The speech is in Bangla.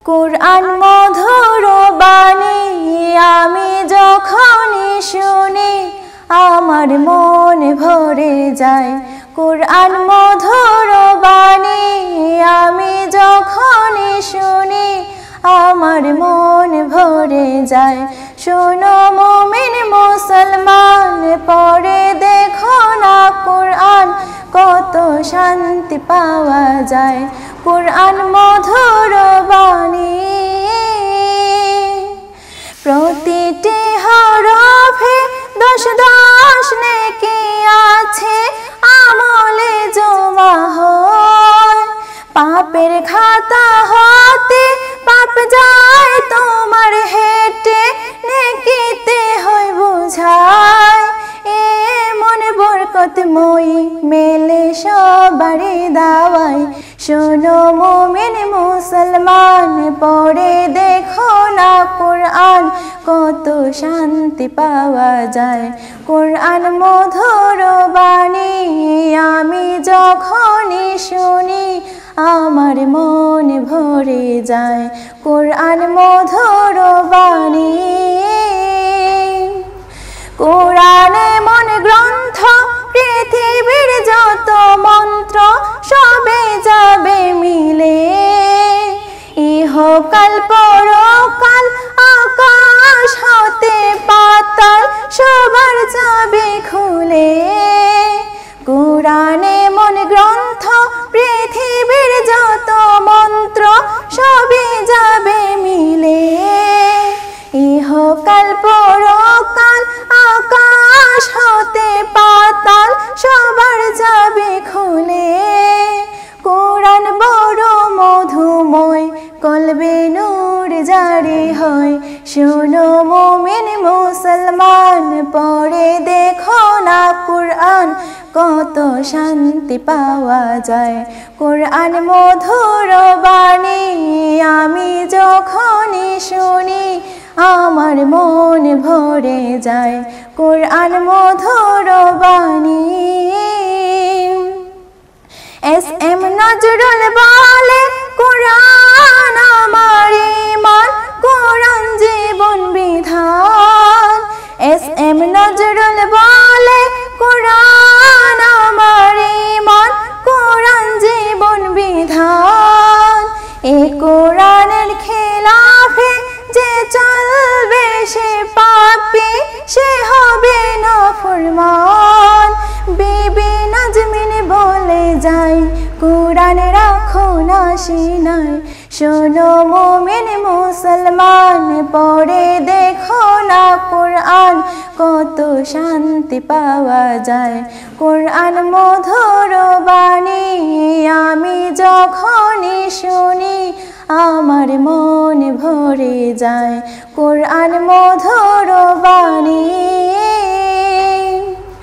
কুরআন মধুর বাণী আমি যখনই শুনি আমার মন ভরে যায়। কুরআন মধুর বাণী আমি যখনই শুনি আমার মন ভরে যায়। শোনো মুমিন মুসলমান পড়ে দেখো না কুরআন কত শান্তি পাওয়া যায়। কুরআন মধুর বাণী প্রতিটি হরফে 10 নেকি আছে আমলে জমা হয়। পাপের খাতা হতে পাপ যায় তোমার হেঁটে নেকিতে হয় বোঝায়। এমন বরকতময়ী মেলে সবারই দাওয়ায়। শোনো মুমিন মুসলমান পড়ে দেখো না কুরআন কত শান্তি পাওয়া যায়। কুরআন মধুর বাণী আমি যখনই শুনি আমার মন ভরে যায়। কুরআন মধুর বাণী কুরআন এমন গ্রন্থ পৃথিবীর যত মন্ত্র সবে যাবে মিলে। ইহকাল পরকাল আকাশ হতে পাতাল সবার যাবে খুলে। কুরআন এমন গ্রন্থ পৃথিবীর যত মন্ত্র সবে যাবে মিলে। ইহকাল পরকাল আকাশ হতে পাতাল সবার যাবে খুলে। কুরআন বড় মধুময় কলবে নূর জারি হয়। শোনো মুমিন মুসলমান পড়ে দেখো না কুরআন কত শান্তি পাওয়া যায়। কুরআন মধুর বাণী আমি যখনই শুনি আমার মন ভরে যায়। কুরআন মধুর বাণী এস.এম. নজরুল বলে কুরআন আমার ঈমান কুরআন জীবন বিধান। এস.এম. নজরুল বলে কুরআন আমার ঈমান কুরআন জীবন বিধান। এ কুরআনের খেলাফে যে চলবে সে পাপী সে হবে নাফরমান। বিবি নাজমিন বলে যায় কুরআন রাখো না সিনায়। শোনো মুমিন মুসলমান পড়ে দেখো না কুরআন কত শান্তি পাওয়া যায়। কুরআন মধুর বাণী আমি যখনই শুনি আমার মন ভরে যায়। কুরআন মধুর বাণী।